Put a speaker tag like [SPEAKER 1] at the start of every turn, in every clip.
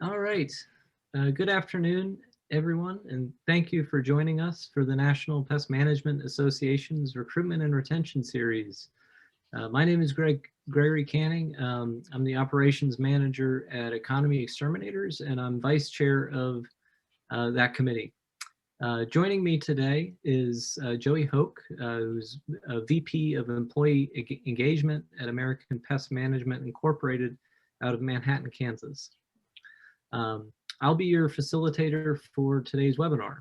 [SPEAKER 1] All right. Good afternoon, everyone, and thank you for joining us for the National Pest Management Association's Recruitment and Retention Series. My name is Gregory Canning. I'm the Operations Manager at Economy Exterminators, and I'm Vice Chair of that committee. Joining me today is Joey Hoke, who's a VP of Employee Engagement at American Pest Management Incorporated out of Manhattan, Kansas. I'll be your facilitator for today's webinar.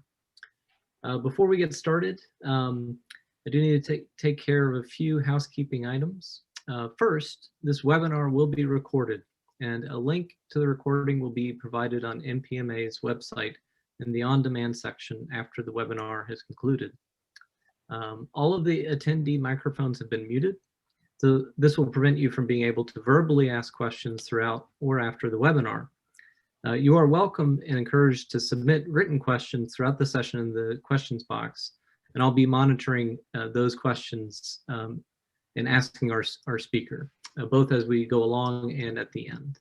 [SPEAKER 1] Before we get started, I do need to take care of a few housekeeping items. First, this webinar will be recorded, and a link to the recording will be provided on NPMA's website in the on-demand section after the webinar has concluded. All of the attendee microphones have been muted, so this will prevent you from being able to verbally ask questions throughout or after the webinar. You are welcome and encouraged to submit written questions throughout the session in the questions box, and I'll be monitoring those questions and asking our speaker, both as we go along and at the end.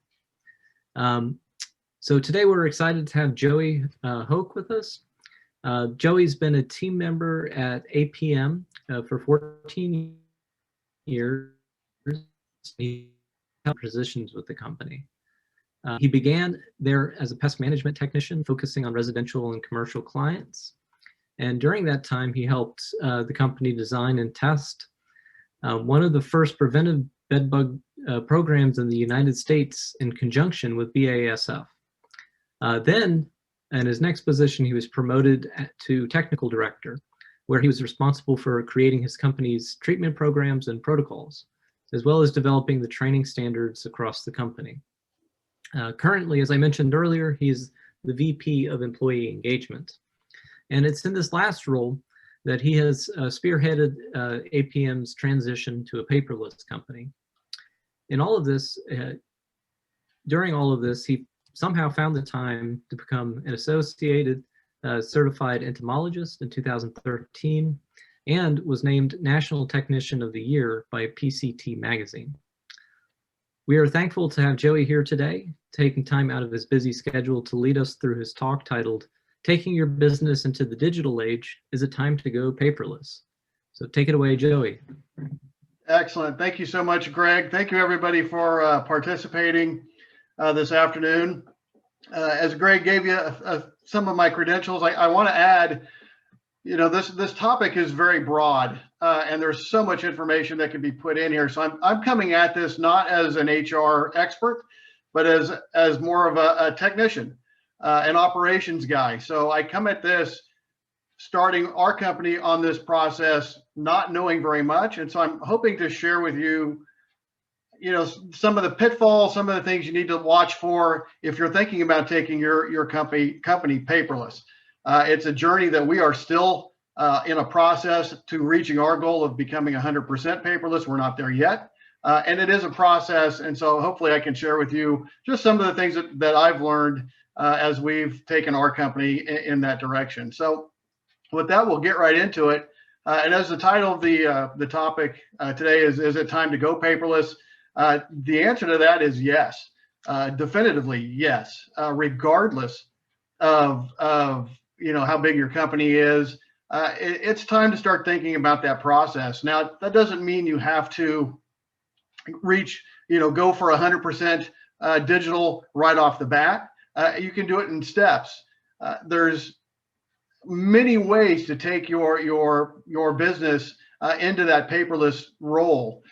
[SPEAKER 1] So today we're excited to have Joey Hoke with us. Joey's been a team member at APM for 14 years. He held positions with the company. He began there as a pest management technician, focusing on residential and commercial clients. And during that time, he helped the company design and test one of the first preventive bedbug programs in the United States in conjunction with BASF. Then, in his next position, he was promoted to technical director, where he was responsible for creating his company's treatment programs and protocols, as well as developing the training standards across the company. Currently, as I mentioned earlier, he's the VP of Employee Engagement. And it's in this last role that he has spearheaded APM's transition to a paperless company. In all of this, during all of this, he somehow found the time to become an associated certified entomologist in 2013 and was named National Technician of the Year by PCT magazine. We are thankful to have Joey here today, taking time out of his busy schedule to lead us through his talk titled, Taking Your Business into the Digital Age, Is It Time to Go Paperless? So take it away, Joey.
[SPEAKER 2] Excellent. Thank you so much, Greg. Thank you, everybody, for participating this afternoon. As Greg gave you some of my credentials, I want to add, you know, this topic is very broad, and there's so much information that can be put in here. So I'm coming at this not as an HR expert, but as more of a technician, an operations guy. So I come at this starting our company on this process, not knowing very much. And so I'm hoping to share with you, you know, some of the pitfalls, some of the things you need to watch for if you're thinking about taking your company paperless. It's a journey that we are still in a process to reaching our goal of becoming 100% paperless. We're not there yet. And it is a process. And so hopefully I can share with you just some of the things that I've learned as we've taken our company in that direction. So with that, we'll get right into it. And as the title of the topic today is it time to go paperless? The answer to that is yes, definitively yes, regardless of you know, how big your company is. It's time to start thinking about that process. Now, that doesn't mean you have to reach, you know, go for 100% digital right off the bat. You can do it in steps. There's many ways to take your business into that paperless role.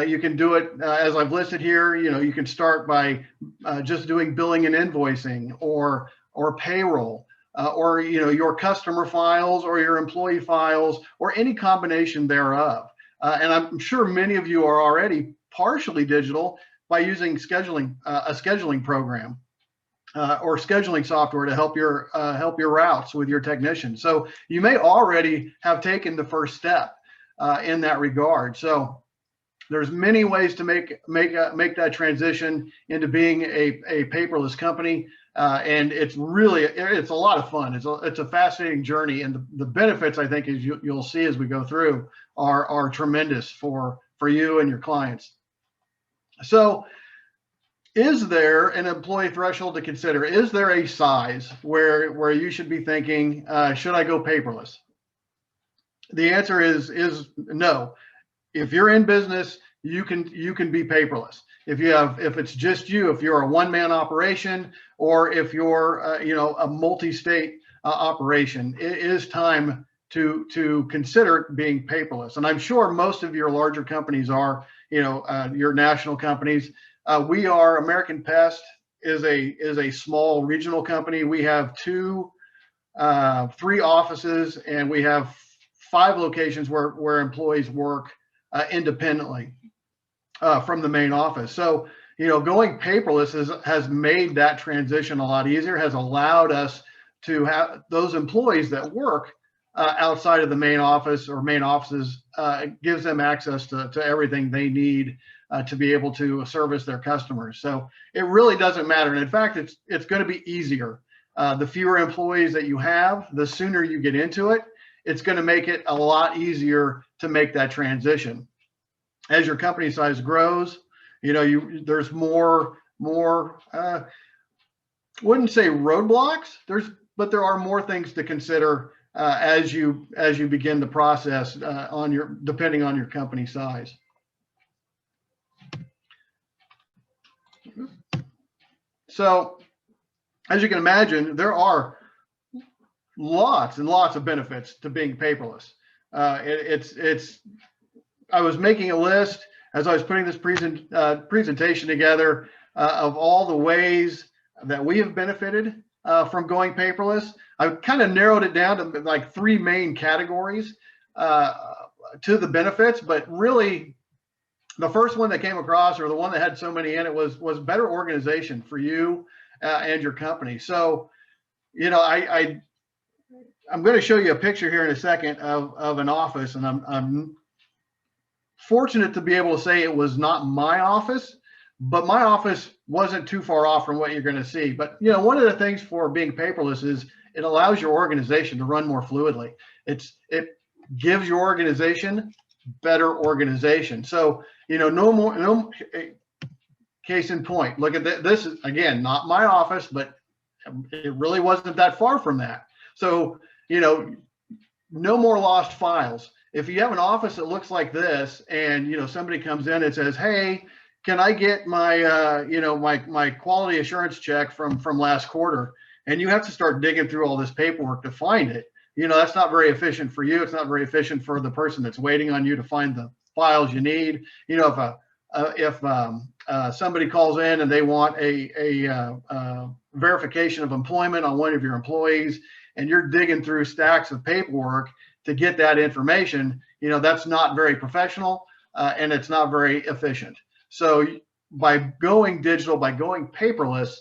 [SPEAKER 2] You can do it as I've listed here. You know, you can start by just doing billing and invoicing, or payroll, or, you know, your customer files or your employee files, or any combination thereof. And I'm sure many of you are already partially digital by using a scheduling program or scheduling software to help your routes with your technicians. So you may already have taken the first step in that regard. So there's many ways to make that transition into being a paperless company, and it's a lot of fun. It's a fascinating journey, and the benefits, I think, as you'll see as we go through, are tremendous for you and your clients. So is there an employee threshold to consider? Is there a size where you should be thinking, should I go paperless? The answer is no. If you're in business, you can be paperless. If it's just you, if you're a one-man operation, or if you're a multi-state operation, it is time to consider being paperless. And I'm sure most of your larger companies are, your national companies. We are American Pest is a small regional company. We have 3 offices, and we have 5 locations where employees work independently from the main office. So, going paperless has made that transition a lot easier, has allowed us to have those employees that work outside of the main office or main offices, gives them access to everything they need to be able to service their customers. So it really doesn't matter. And in fact, it's going to be easier. The fewer employees that you have, the sooner you get into it, it's going to make it a lot easier to make that transition. As your company size grows, there's more wouldn't say roadblocks, but there are more things to consider as you begin the process depending on your company size. So, as you can imagine, there are lots and lots of benefits to being paperless. I was making a list as I was putting this presentation together of all the ways that we have benefited from going paperless. I kind of narrowed it down to like 3 main categories to the benefits, but really the first one that came across, or the one that had so many in it, was better organization for you and your company. So, I'm going to show you a picture here in a second of an office, and I'm fortunate to be able to say it was not my office, but my office wasn't too far off from what you're going to see. But one of the things for being paperless is it allows your organization to run more fluidly. It gives your organization better organization. So no case in point. Look at this is, again, not my office, but it really wasn't that far from that. So no more lost files. If you have an office that looks like this, and somebody comes in and says, "Hey, can I get my my quality assurance check from last quarter?" and you have to start digging through all this paperwork to find it, that's not very efficient for you. It's not very efficient for the person that's waiting on you to find the files you need. If somebody calls in and they want a verification of employment on one of your employees, and you're digging through stacks of paperwork to get that information, that's not very professional, and it's not very efficient. So by going digital, by going paperless,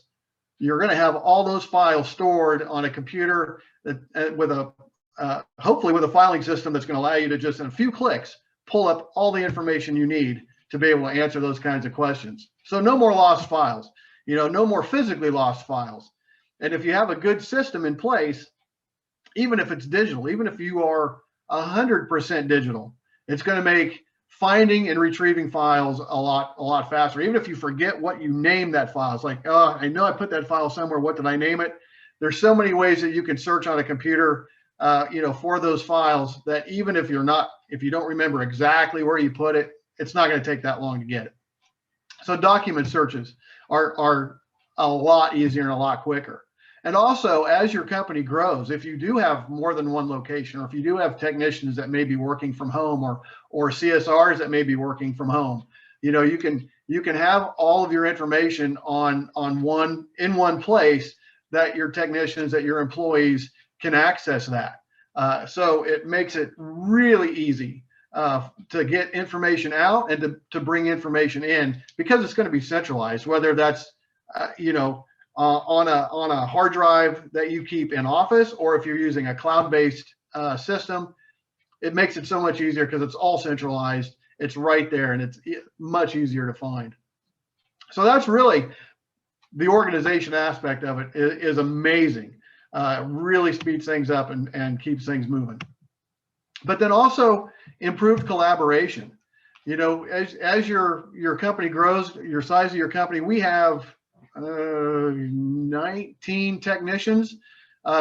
[SPEAKER 2] you're going to have all those files stored on a computer that, with hopefully with a filing system that's going to allow you to just in a few clicks pull up all the information you need to be able to answer those kinds of questions. So no more lost files, no more physically lost files. And if you have a good system in place, even if it's digital, even if you are 100% digital, it's going to make finding and retrieving files a lot faster. Even if you forget what you named that file, it's like, oh, I know I put that file somewhere. What did I name it? There's so many ways that you can search on a computer, for those files, that even if you don't remember exactly where you put it, it's not going to take that long to get it. So document searches are a lot easier and a lot quicker. And also, as your company grows, if you do have more than one location, or if you do have technicians that may be working from home, or CSRs that may be working from home, you can have all of your information in one place, that your technicians, that your employees can access that. So it makes it really easy to get information out and to bring information in, because it's going to be centralized, whether that's on a hard drive that you keep in office, or if you're using a cloud-based system. It makes it so much easier because it's all centralized. It's right there, and it's much easier to find. So that's really the organization aspect of it is amazing. Really speeds things up and keeps things moving. But then also improved collaboration. You know, as your company grows, your size of your company, we have 19 technicians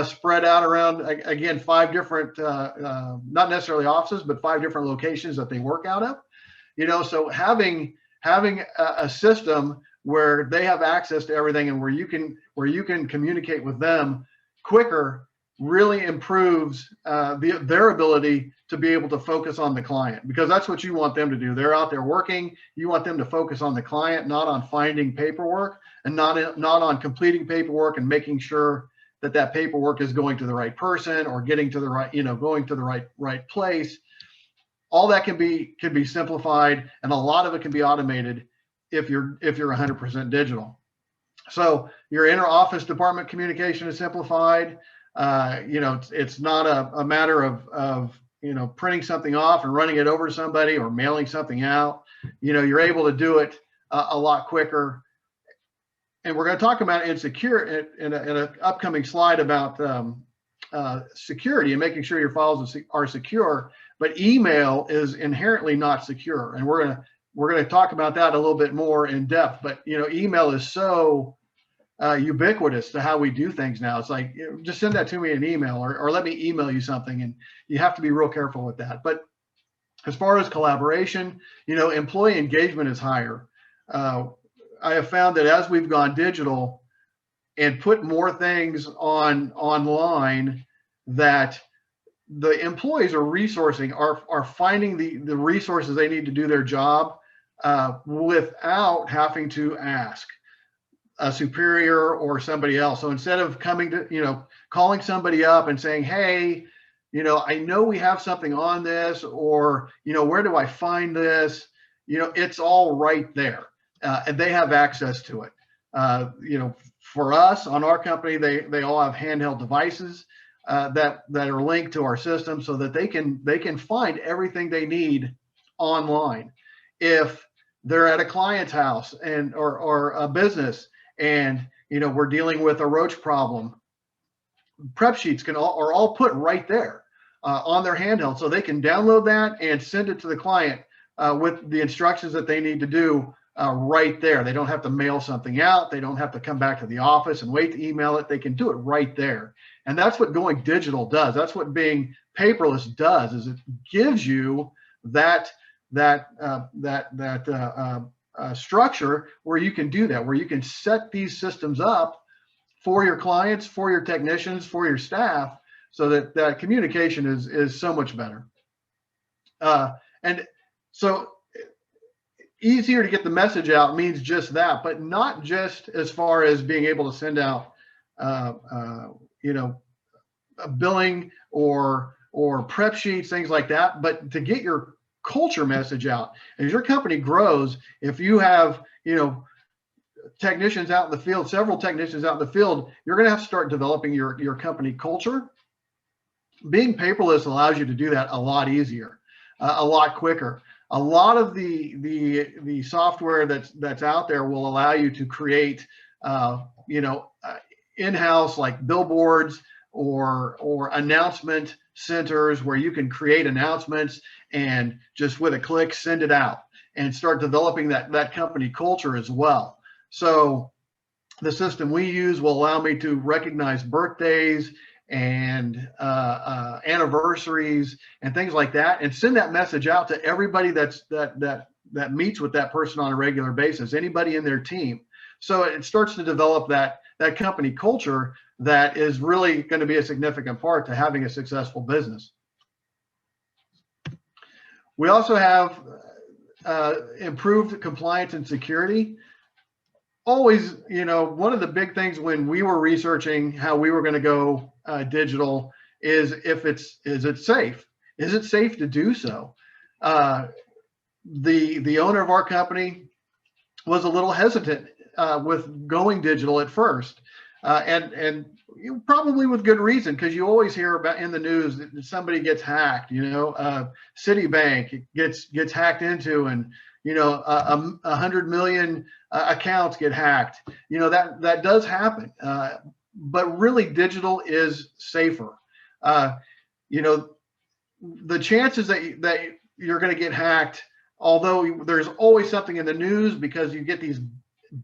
[SPEAKER 2] spread out around, again, 5 different, not necessarily offices, but 5 different locations that they work out of. You know, so having a system where they have access to everything and where you can communicate with them quicker really improves their ability to be able to focus on the client, because that's what you want them to do. They're out there working. You want them to focus on the client, not on finding paperwork, and not on completing paperwork and making sure that that paperwork is going to the right person or getting to the right, you know, going to the right place. All that can be simplified, and a lot of it can be automated if you're 100% digital. So your inter-office department communication is simplified. You know, it's not a matter of you know, printing something off and running it over to somebody or mailing something out. You know, you're able to do it a lot quicker. And we're going to talk about in an upcoming slide about security and making sure your files are secure. But email is inherently not secure, and we're going to talk about that a little bit more in depth. But you know, email is so ubiquitous to how we do things now. It's like, you know, just send that to me in an email, or let me email you something, and you have to be real careful with that. But as far as collaboration, you know, employee engagement is higher. I have found that as we've gone digital and put more things online, that the employees are resourcing, are finding the resources they need to do their job without having to ask a superior or somebody else. So instead of coming to, you know, calling somebody up and saying, hey, you know, I know we have something on this, or, you know, where do I find this? You know, it's all right there, and they have access to it. You know, for us on our company, they all have handheld devices that are linked to our system, so that they can find everything they need online. If they're at a client's house or a business, and you know, we're dealing with a roach problem, prep sheets are all put right there on their handheld, so they can download that and send it to the client with the instructions that they need to do right there. They don't have to mail something out. They don't have to come back to the office and wait to email it. They can do it right there. And that's what going digital does. That's what being paperless does, is it gives you that structure where you can do that, where you can set these systems up for your clients, for your technicians, for your staff, so that communication is so much better. And so easier to get the message out means just that, but not just as far as being able to send out, you know, a billing or prep sheets, things like that, but to get your culture message out. As your company grows, if you have, you know, technicians out in the field, several technicians out in the field, you're going to have to start developing your company culture. Being paperless allows you to do that a lot easier, a lot quicker. A lot of the software that's out there will allow you to create, you know, in-house, like billboards or announcement centers, where you can create announcements and just with a click send it out and start developing that company culture as well. So the system we use will allow me to recognize birthdays and anniversaries and things like that, and send that message out to everybody that meets with that person on a regular basis, anybody in their team. So it starts to develop that company culture that is really going to be a significant part to having a successful business. We also have improved compliance and security. Always, you know, one of the big things when we were researching how we were going to go digital is is it safe? Is it safe to do so? The owner of our company was a little hesitant with going digital at first, and probably with good reason, because you always hear about in the news that somebody gets hacked. You know, Citibank gets hacked into, and you know, 100 million accounts get hacked. You know, that does happen, but really digital is safer. You know, the chances that you're going to get hacked although there's always something in the news because you get these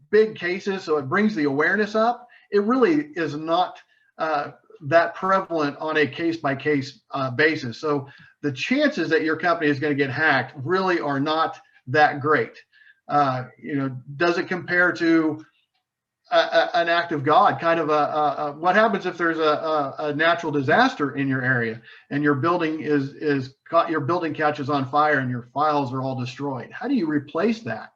[SPEAKER 2] big cases, so it brings the awareness up, it really is not that prevalent on a case-by-case basis. So the chances that your company is going to get hacked really are not that great. Does it compare to an act of God, kind of what happens if there's a natural disaster in your area and your building your building catches on fire and your files are all destroyed? How do you replace that?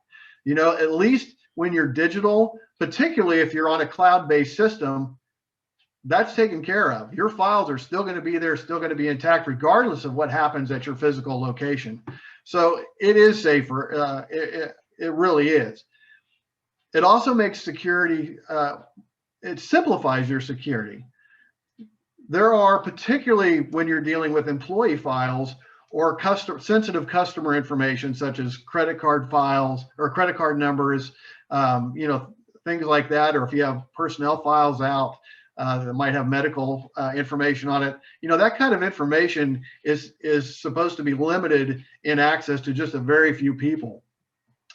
[SPEAKER 2] At least when you're digital, particularly if you're on a cloud-based system, that's taken care of. Your files are still going to be there, still going to be intact, regardless of what happens at your physical location. So it is safer. It really is. It also makes security, it simplifies your security. There are, particularly when you're dealing with employee files or sensitive customer information, such as credit card files or credit card numbers, things like that, or if you have personnel files out that might have medical information on it, that kind of information is supposed to be limited in access to just a very few people.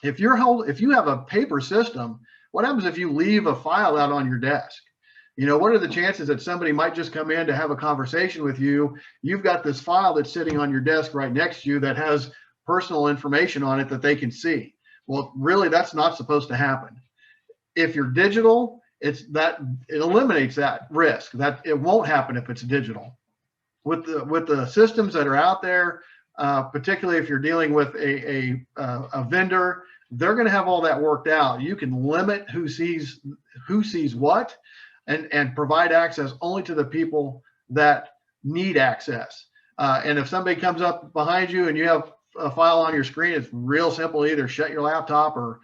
[SPEAKER 2] If you have a paper system, what happens if you leave a file out on your desk? What are the chances that somebody might just come in to have a conversation with you? You've got this file that's sitting on your desk right next to you that has personal information on it that they can see. Well, really, that's not supposed to happen. If you're digital, it eliminates that risk. That it won't happen if it's digital. With the systems that are out there, particularly if you're dealing with a vendor, they're going to have all that worked out. You can limit who sees what, and provide access only to the people that need access. And if somebody comes up behind you and you have a file on your screen, it's real simple. Either shut your laptop or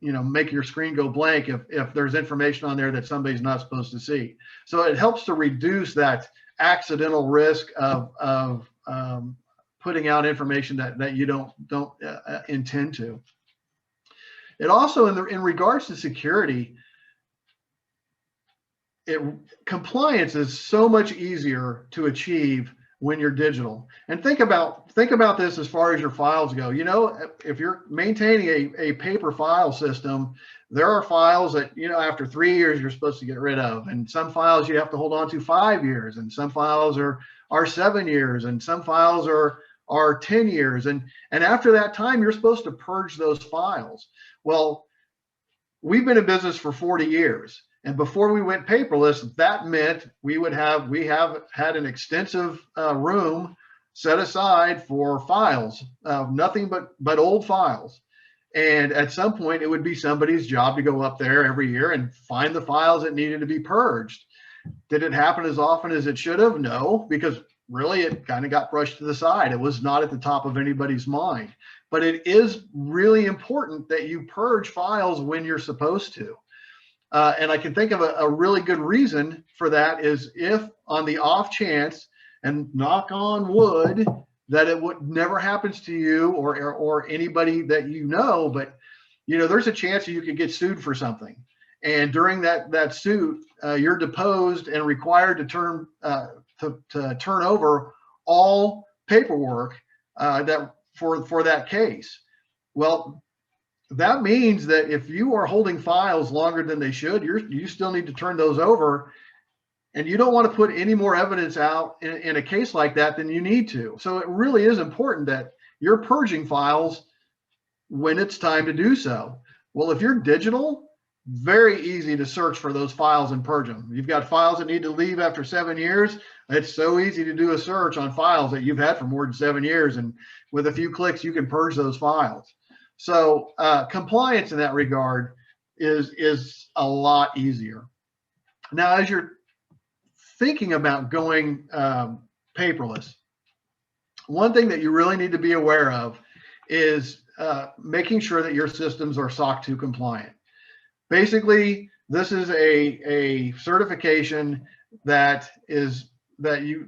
[SPEAKER 2] make your screen go blank if there's information on there that somebody's not supposed to see. So it helps to reduce that accidental risk of putting out information that you don't intend to. It also, in regards to security, compliance is so much easier to achieve when you're digital. And think about this as far as your files go. If you're maintaining a paper file system, there are files that, after 3 years you're supposed to get rid of, and some files you have to hold on to 5 years, and some files are 7 years, and some files are 10 years, and after that time you're supposed to purge those files. Well, we've been in business for 40 years. And before we went paperless, that meant we have had an extensive room set aside for files, nothing but old files. And at some point, it would be somebody's job to go up there every year and find the files that needed to be purged. Did it happen as often as it should have? No, because really it kind of got brushed to the side. It was not at the top of anybody's mind. But it is really important that you purge files when you're supposed to. And I can think of a really good reason for that is if on the off chance, and knock on wood, that it would never happens to you or anybody that but there's a chance that you could get sued for something. And during that suit, you're deposed and required to turn over all paperwork for that case. Well, that means that if you are holding files longer than they should, you still need to turn those over, and you don't want to put any more evidence out in a case like that than you need to. So it really is important that you're purging files when it's time to do so. Well, if you're digital, very easy to search for those files and purge them. You've got files that need to leave after 7 years. It's so easy to do a search on files that you've had for more than 7 years, and with a few clicks, you can purge those files. So compliance in that regard is a lot easier. Now, as you're thinking about going paperless, one thing that you really need to be aware of is making sure that your systems are SOC 2 compliant. Basically, this is a certification that you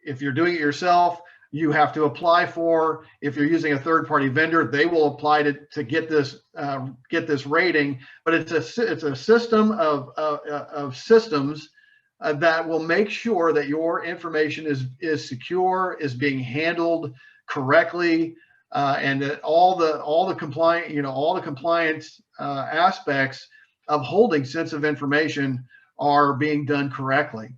[SPEAKER 2] if you're doing it yourself, you have to apply for. If you're using a third-party vendor, they will apply to get this rating. But it's a system of systems that will make sure that your information is secure, is being handled correctly, and that all the compliance aspects of holding sensitive information are being done correctly.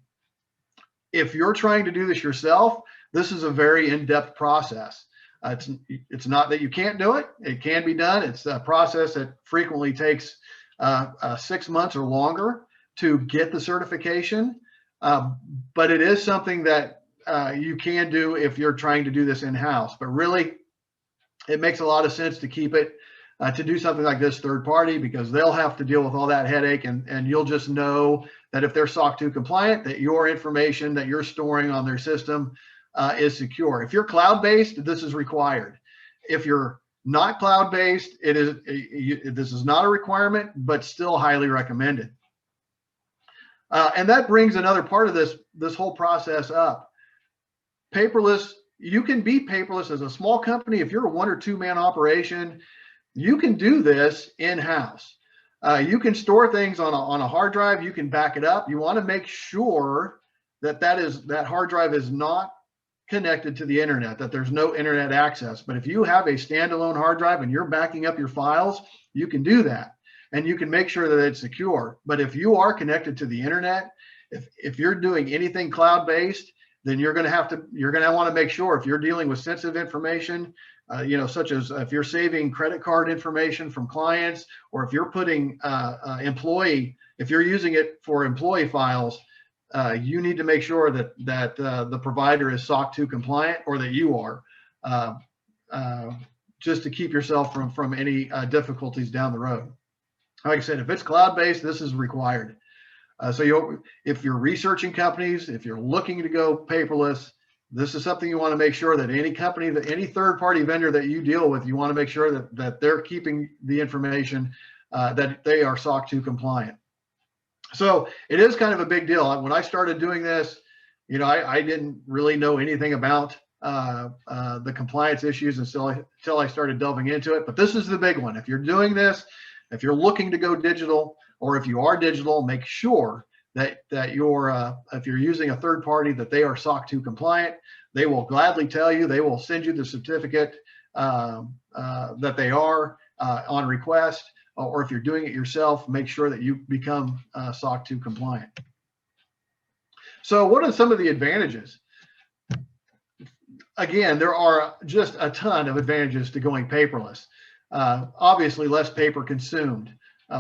[SPEAKER 2] If you're trying to do this yourself, this is a very in-depth process. It's not that you can't do it. It can be done. It's a process that frequently takes 6 months or longer to get the certification. But it is something that you can do if you're trying to do this in-house. But really, it makes a lot of sense to keep it, to do something like this third party, because they'll have to deal with all that headache, and you'll just know that if they're SOC 2 compliant, that your information that you're storing on their system is secure. If you're cloud-based, this is required. If you're not cloud-based, this is not a requirement, but still highly recommended. And that brings another part of this whole process up. Paperless, you can be paperless as a small company. If you're a 1 or 2 man operation, you can do this in-house. You can store things on a hard drive. You can back it up. You want to make sure that that hard drive is not connected to the internet, that there's no internet access. But if you have a standalone hard drive and you're backing up your files, you can do that, and you can make sure that it's secure. But if you are connected to the internet, if you're doing anything cloud-based, then you're going to want to make sure, if you're dealing with sensitive information, such as if you're saving credit card information from clients, or if you're putting if you're using it for employee files, you need to make sure that the provider is SOC 2 compliant, or that you are, just to keep yourself from any difficulties down the road. Like I said, if it's cloud-based, this is required. So if you're researching companies, if you're looking to go paperless, this is something you want to make sure that any third-party vendor that you deal with, you want to make sure that they're keeping the information, that they are SOC 2 compliant. So it is kind of a big deal. When I started doing this, I didn't really know anything about the compliance issues until I started delving into it. But this is the big one. If you're doing this, if you're looking to go digital, or if you are digital, make sure that if you're using a third party, that they are SOC 2 compliant. They will gladly tell you. They will send you the certificate that they are on request. Or if you're doing it yourself, make sure that you become SOC 2 compliant. So what are some of the advantages? Again, there are just a ton of advantages to going paperless. Obviously, less paper consumed,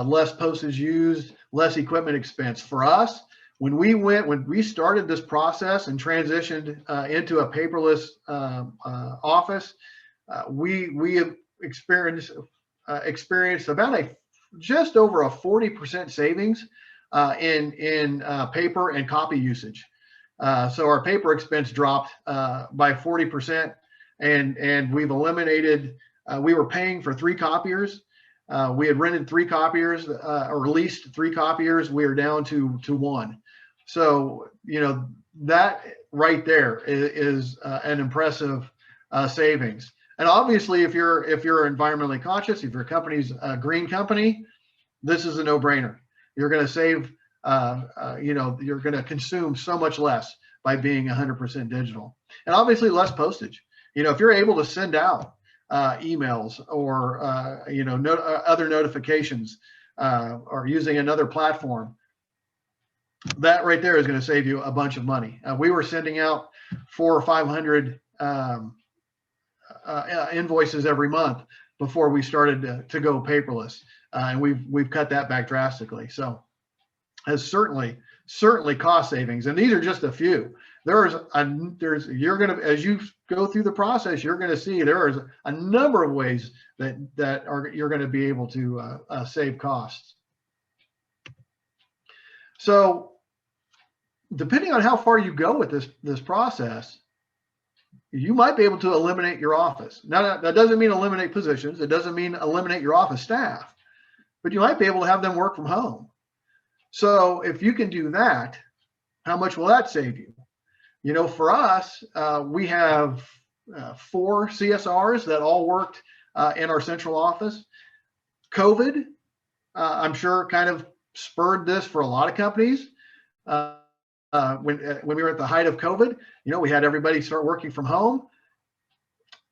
[SPEAKER 2] less postage used, less equipment expense. For us, when we started this process and transitioned into a paperless office, we have experienced about just over a 40% savings in paper and copy usage. So our paper expense dropped by 40%, and we've eliminated. We were paying for 3 copiers. We had rented 3 copiers, or leased 3 copiers. We are down to 1. So that right there is an impressive savings. And obviously, if you're environmentally conscious, if your company's a green company, this is a no-brainer. You're going to save, you're going to consume so much less by being 100% digital. And obviously, less postage. If you're able to send out emails or other notifications, or using another platform, that right there is going to save you a bunch of money. We were sending out 400 or 500 invoices every month before we started to go paperless, and we've cut that back drastically. So has certainly cost savings, and these are just a few. You're gonna, as you go through the process, you're going to see there is a number of ways that you're going to be able to save costs. So depending on how far you go with this process, you might be able to eliminate your office. Now, that doesn't mean eliminate positions. It doesn't mean eliminate your office staff, but you might be able to have them work from home. So if you can do that, how much will that save you? For us, we have 4 CSRs that all worked in our central office. COVID, I'm sure, kind of spurred this for a lot of companies. When we were at the height of COVID, we had everybody start working from home.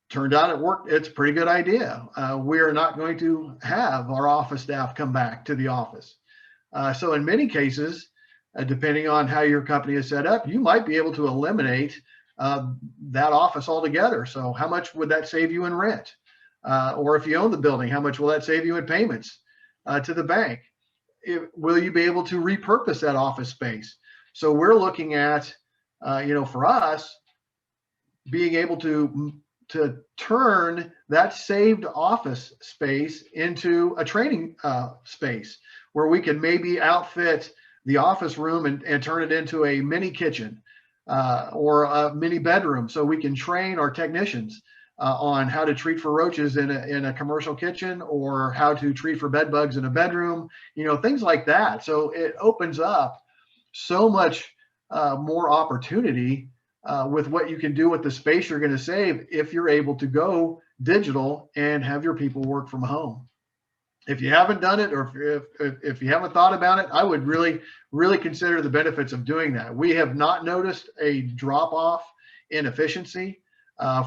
[SPEAKER 2] turned out it worked. It's a pretty good idea. We are not going to have our office staff come back to the office. So in many cases, depending on how your company is set up, you might be able to eliminate that office altogether. So how much would that save you in rent? Or if you own the building, how much will that save you in payments to the bank? Will you be able to repurpose that office space? So we're looking at, for us, being able to turn that saved office space into a training space where we can maybe outfit the office room and turn it into a mini kitchen or a mini bedroom, so we can train our technicians on how to treat for roaches in a commercial kitchen, or how to treat for bed bugs in a bedroom, things like that. So it opens up so much more opportunity with what you can do with the space you're going to save if you're able to go digital and have your people work from home. If you haven't done it, or if you haven't thought about it, I would really, really consider the benefits of doing that. We have not noticed a drop off in efficiency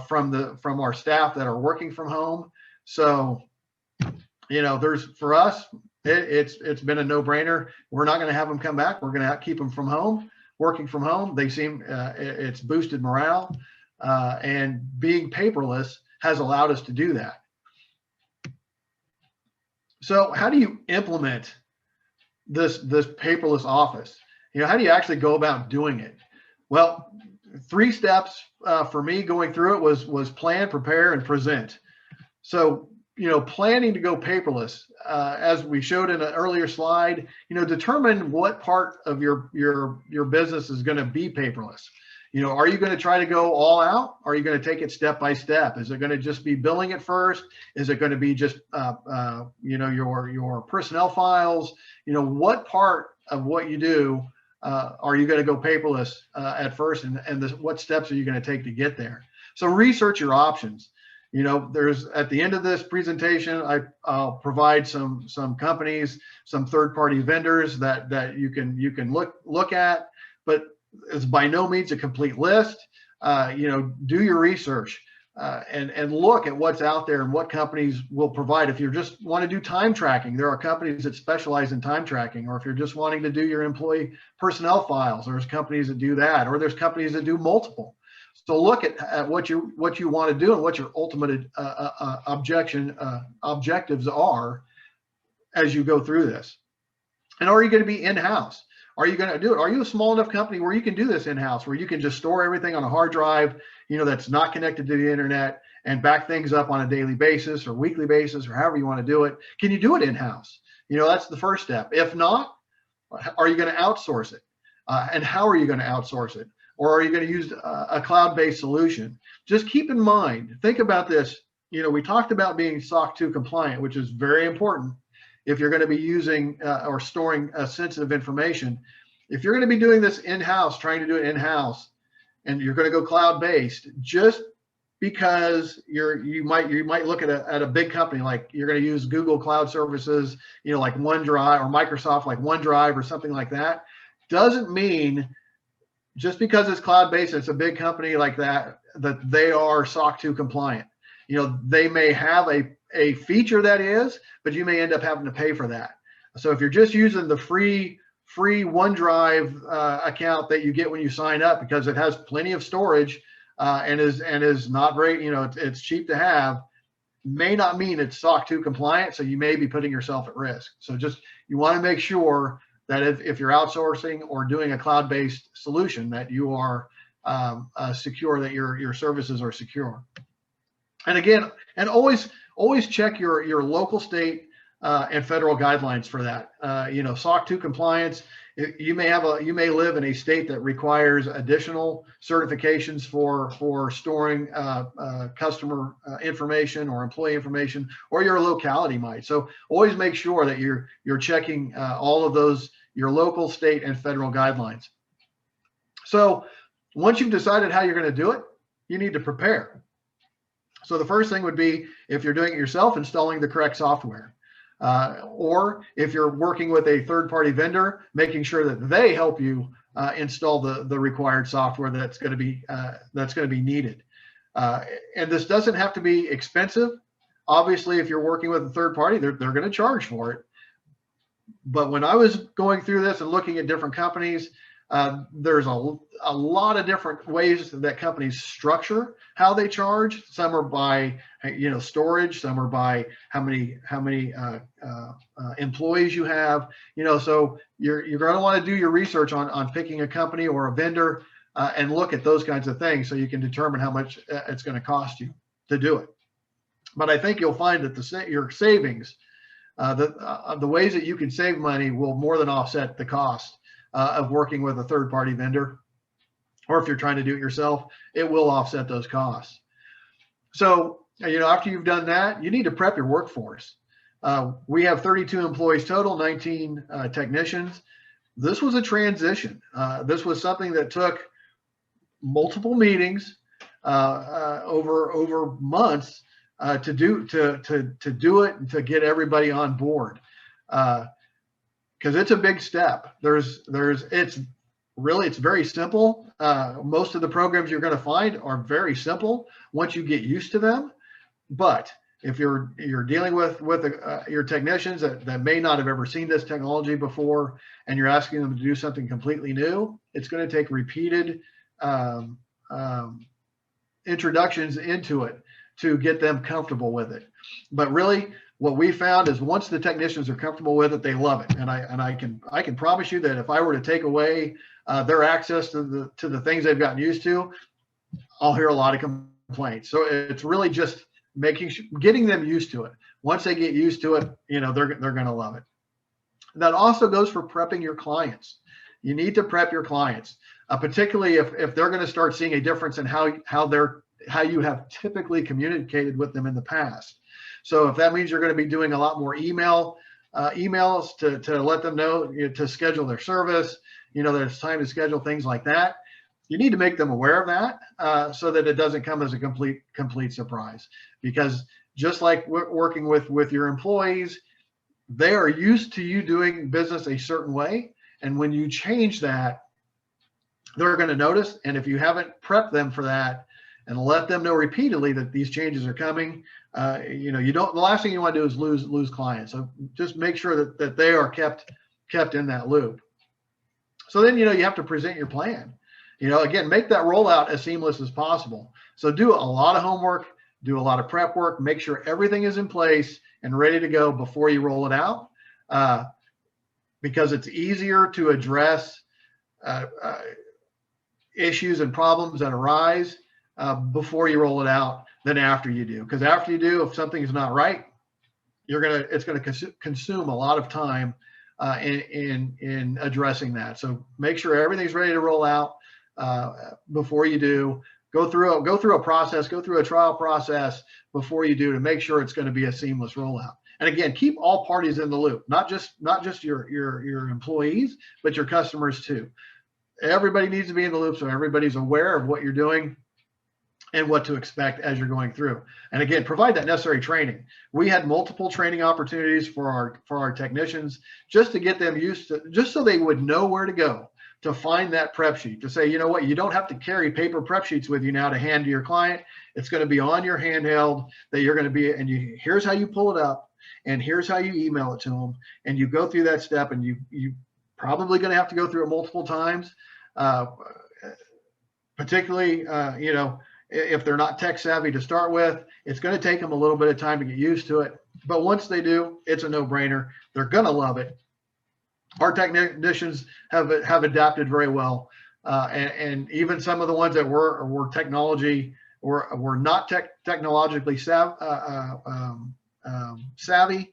[SPEAKER 2] from our staff that are working from home. So, for us, it's been a no-brainer. We're not going to have them come back. We're going to keep them from home, working from home. They seem it's boosted morale, and being paperless has allowed us to do that. So how do you implement this paperless office? How do you actually go about doing it? Well, 3 steps for me going through it was plan, prepare, and present. So, planning to go paperless, as we showed in an earlier slide, determine what part of your business is going to be paperless. Are you going to try to go all out? Are you going to take it step by step? Is it going to just be billing at first? Is it going to be just, your personnel files? What part of what you do are you going to go paperless at first? And what steps are you going to take to get there? So research your options. There's, at the end of this presentation, I'll provide some companies, some third-party vendors that you can look at, but it's by no means a complete list. Do your research and look at what's out there and what companies will provide. If you just want to do time tracking, there are companies that specialize in time tracking. Or if you're just wanting to do your employee personnel files, there's companies that do that, or there's companies that do multiple. So look at what you want to do and what your ultimate objectives are as you go through this. And are you going to be in-house? Are you going to do it? Are you a small enough company where you can do this in-house, where you can just store everything on a hard drive, that's not connected to the internet, and back things up on a daily basis or weekly basis, or however you want to do it? Can you do it in-house? That's the first step. If not, are you going to outsource it? And how are you going to outsource it? Or are you going to use a cloud-based solution? Just keep in mind, think about this. We talked about being SOC 2 compliant, which is very important. If you're going to be using or storing sensitive information, if you're going to be doing this in-house, trying to do it in-house, and you're going to go cloud-based, just because you might look at a big company, like you're going to use Google Cloud Services, like OneDrive, or Microsoft, like OneDrive or something like that, doesn't mean just because it's cloud-based, it's a big company like that they are SOC 2 compliant. They may have a feature that is, but you may end up having to pay for that. So if you're just using the free OneDrive account that you get when you sign up, because it has plenty of storage and is not very, it's cheap to have, may not mean it's SOC 2 compliant. So you may be putting yourself at risk. So you want to make sure that if you're outsourcing or doing a cloud-based solution, that you are secure, that your services are secure. And again, and always check your local, state, and federal guidelines for that. SOC 2 compliance. You may live in a state that requires additional certifications for storing customer information or employee information, or your locality might. So always make sure that you're checking all of those, your local, state, and federal guidelines. So once you've decided how you're going to do it, you need to prepare. So the first thing would be, if you're doing it yourself, installing the correct software. Or if you're working with a third-party vendor, making sure that they help you install the required software that's going to be needed. And this doesn't have to be expensive. Obviously, if you're working with a third party, they're going to charge for it. But when I was going through this and looking at different companies, there's a lot of different ways that companies structure how they charge. Some are by storage, some are by how many employees you have. So you're going to want to do your research on picking a company or a vendor and look at those kinds of things so you can determine how much it's going to cost you to do it. But I think you'll find that your savings, the ways that you can save money will more than offset the cost of working with a third-party vendor, or if you're trying to do it yourself, it will offset those costs. So, after you've done that, you need to prep your workforce. We have 32 employees total, 19 technicians. This was a transition. This was something that took multiple meetings over months to do it and to get everybody on board. Because it's a big step. It's very simple. Most of the programs you're going to find are very simple once you get used to them. But if you're dealing with your technicians that may not have ever seen this technology before, and you're asking them to do something completely new, it's going to take repeated introductions into it to get them comfortable with it. But really, what we found is once the technicians are comfortable with it, they love it. And I can promise you that if I were to take away their access to the things they've gotten used to, I'll hear a lot of complaints. So it's really just getting them used to it. Once they get used to it, they're going to love it. That also goes for prepping your clients. You need to prep your clients, particularly if they're going to start seeing a difference in how you have typically communicated with them in the past. So if that means you're going to be doing a lot more emails to let them know to schedule their service, that it's time to schedule things like that, you need to make them aware of that so that it doesn't come as a complete surprise. Because just like working with your employees, they are used to you doing business a certain way. And when you change that, they're going to notice. And if you haven't prepped them for that and let them know repeatedly that these changes are coming, the last thing you want to do is lose clients. So just make sure that they are kept in that loop. So then, you have to present your plan. Again, make that rollout as seamless as possible. So do a lot of homework, do a lot of prep work, make sure everything is in place and ready to go before you roll it out, because it's easier to address issues and problems that arise before you roll it out than after you do. Because after you do, if something is not right, it's going to consume a lot of time in addressing that. So make sure everything's ready to roll out before you do. Go through a process, go through a trial process before you do to make sure it's going to be a seamless rollout. And again, keep all parties in the loop, not just your employees, but your customers too. Everybody needs to be in the loop so everybody's aware of what you're doing and what to expect as you're going through. And again, provide that necessary training. We had multiple training opportunities for our technicians just to get them used to, just so they would know where to go to find that prep sheet, to say, you know what, you don't have to carry paper prep sheets with you now to hand to your client. It's going to be on your handheld that you're going to be, and here's how you pull it up, and here's how you email it to them. And you go through that step, and you probably going to have to go through it multiple times, particularly, if they're not tech savvy to start with. It's going to take them a little bit of time to get used to it. But once they do, it's a no-brainer. They're going to love it. Our technicians have adapted very well. And even some of the ones that were not technologically savvy,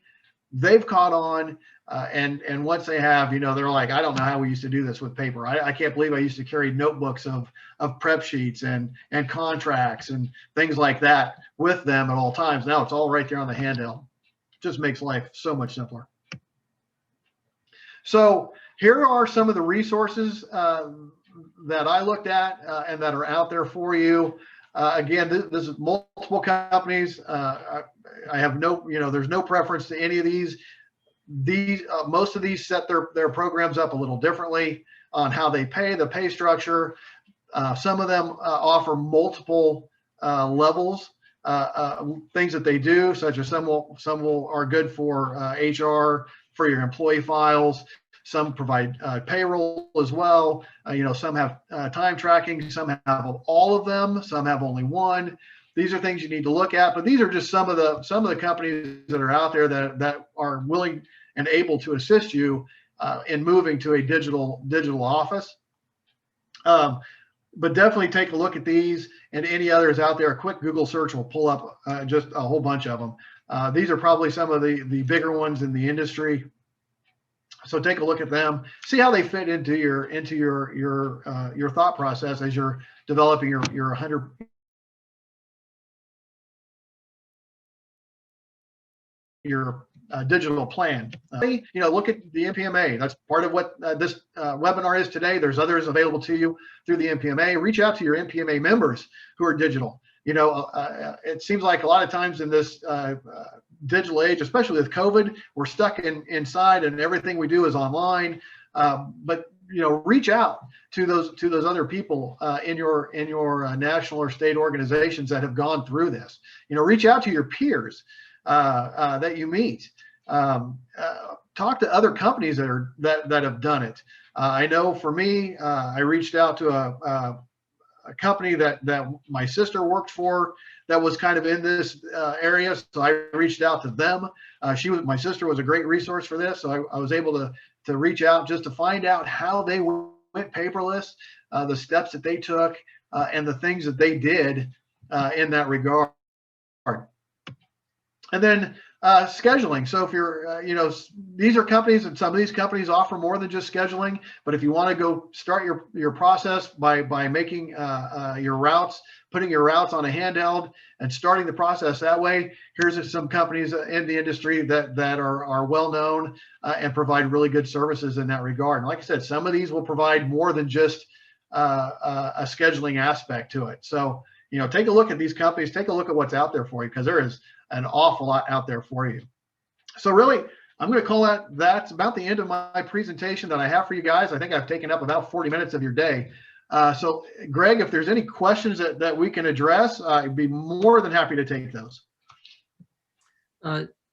[SPEAKER 2] they've caught on. And once they have, they're like, I don't know how we used to do this with paper. I can't believe I used to carry notebooks of prep sheets and contracts and things like that with them at all times. Now it's all right there on the handheld. It just makes life so much simpler. So here are some of the resources that I looked at and that are out there for you. Again, this is multiple companies. I have there's no preference to any of these. Most of these set their programs up a little differently on how they pay, the pay structure. Some of them offer multiple levels, things that they do, such as some are good for HR, for your employee files. Some provide payroll as well. Some have time tracking. Some have all of them. Some have only one. These are things you need to look at. But these are just some of the companies that are out there that are willing and able to assist you in moving to a digital office. But definitely take a look at these and any others out there. A quick Google search will pull up just a whole bunch of them. These are probably some of the bigger ones in the industry. So take a look at them, see how they fit into your thought process as you're developing your digital plan. Look at the NPMA. That's part of what this webinar is today. There's others available to you through the NPMA. Reach out to your NPMA members who are digital. It seems like a lot of times in this digital age, especially with COVID, we're stuck inside and everything we do is online. But reach out to those other people in your national or state organizations that have gone through this. Reach out to your peers that you meet. Talk to other companies that have done it. I know for me, I reached out to a company that my sister worked for that was kind of in this area. So I reached out to them. My sister was a great resource for this. So I was able to reach out just to find out how they went paperless, the steps that they took, and the things that they did in that regard. And then scheduling. So if you're, these are companies, and some of these companies offer more than just scheduling. But if you want to go start your process by making your routes, putting your routes on a handheld and starting the process that way, here's some companies in the industry that are well known and provide really good services in that regard. And like I said, some of these will provide more than just a scheduling aspect to it. So take a look at these companies, take a look at what's out there for you, because there is an awful lot out there for you. So really, I'm going to call that's about the end of my presentation that I have for you guys. I think I've taken up about 40 minutes of your day. So Greg, if there's any questions that we can address, I'd be more than happy to take those.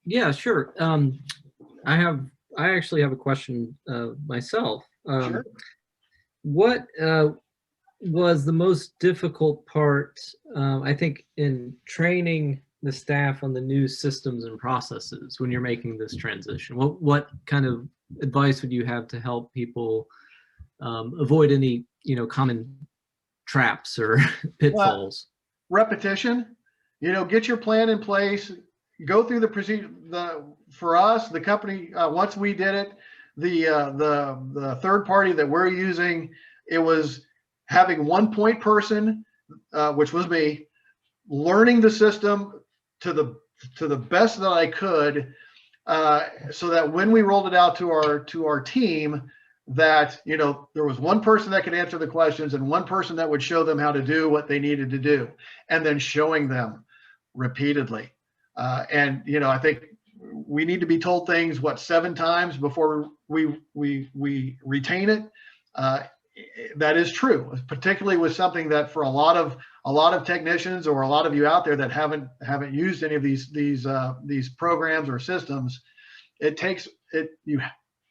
[SPEAKER 1] Yeah, sure. I actually have a question myself.
[SPEAKER 2] Sure.
[SPEAKER 1] What was the most difficult part, I think, in training the staff on the new systems and processes when you're making this transition? What kind of advice would you have to help people avoid any common traps or pitfalls?
[SPEAKER 2] Repetition. Get your plan in place. Go through the procedure. For us, the company, once we did it, the third party that we're using, it was having one point person, which was me, learning the system to the best that I could, so that when we rolled it out to our team, that there was one person that could answer the questions and one person that would show them how to do what they needed to do, and then showing them repeatedly. And I think we need to be told things 7 times before we retain it. That is true, particularly with something that for a lot of technicians or a lot of you out there that haven't used any of these programs or systems. It takes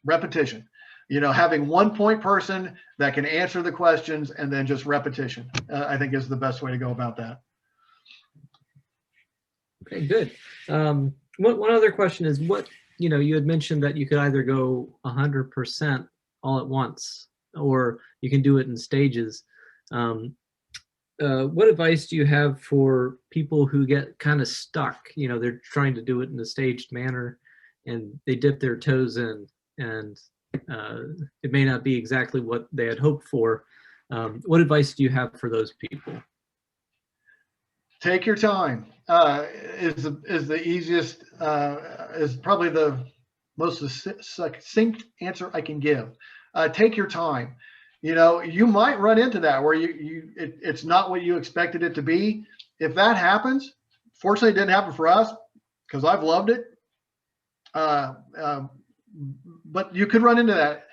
[SPEAKER 2] repetition. Having one point person that can answer the questions and then just repetition, I think is the best way to go about that.
[SPEAKER 1] Okay, good. One other question is you had mentioned that you could either go 100% all at once, or you can do it in stages. What advice do you have for people who get kind of stuck? They're trying to do it in a staged manner and they dip their toes in, and it may not be exactly what they had hoped for. What advice do you have for those people?
[SPEAKER 2] Take your time. Is the easiest, is probably the most succinct answer I can give. Take your time. You might run into that where it's not what you expected it to be. If that happens, fortunately it didn't happen for us because I've loved it. But you could run into that.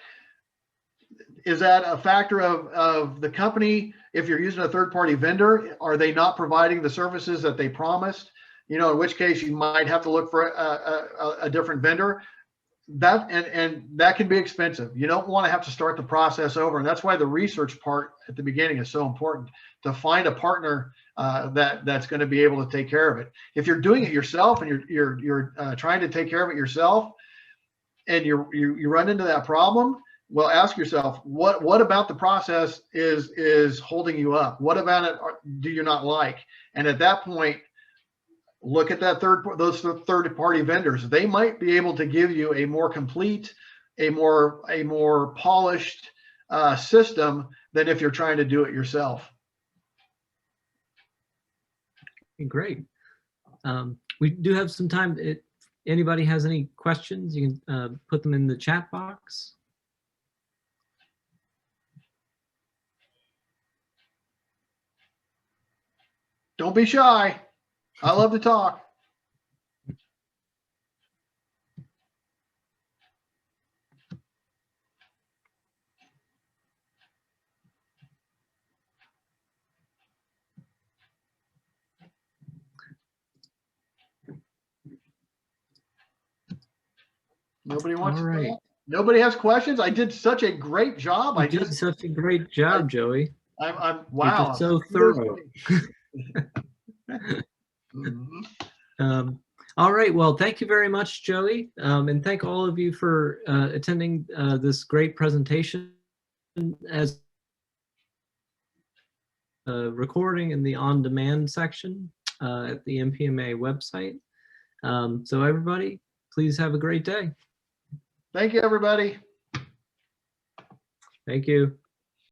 [SPEAKER 2] is that a factor of the company? If you're using a third-party vendor, are they not providing the services that they promised? You know, in which case you might have to look for a different vendor. And that can be expensive. You don't want to have to start the process over, and that's why the research part at the beginning is so important, to find a partner that's going to be able to take care of it. If you're doing it yourself and you're trying to take care of it yourself, and you run into that problem, well, ask yourself, what about the process is holding you up? What about it do you not like? And at that point, look at those third-party vendors. They might be able to give you a more complete, a more polished system than if you're trying to do it yourself.
[SPEAKER 1] Great. We do have some time. If anybody has any questions, you can put them in the chat box.
[SPEAKER 2] Don't be shy. I love to talk. Nobody wants to talk? Nobody has questions? I did such a great job.
[SPEAKER 1] You did such a great job, Joey.
[SPEAKER 2] I'm wow.
[SPEAKER 1] You're so thorough.
[SPEAKER 2] Mm-hmm.
[SPEAKER 1] All right. Well, thank you very much, Joey. And thank all of you for attending this great presentation as recording in the on-demand section at the NPMA website. So everybody, please have a great day.
[SPEAKER 2] Thank you, everybody.
[SPEAKER 1] Thank you.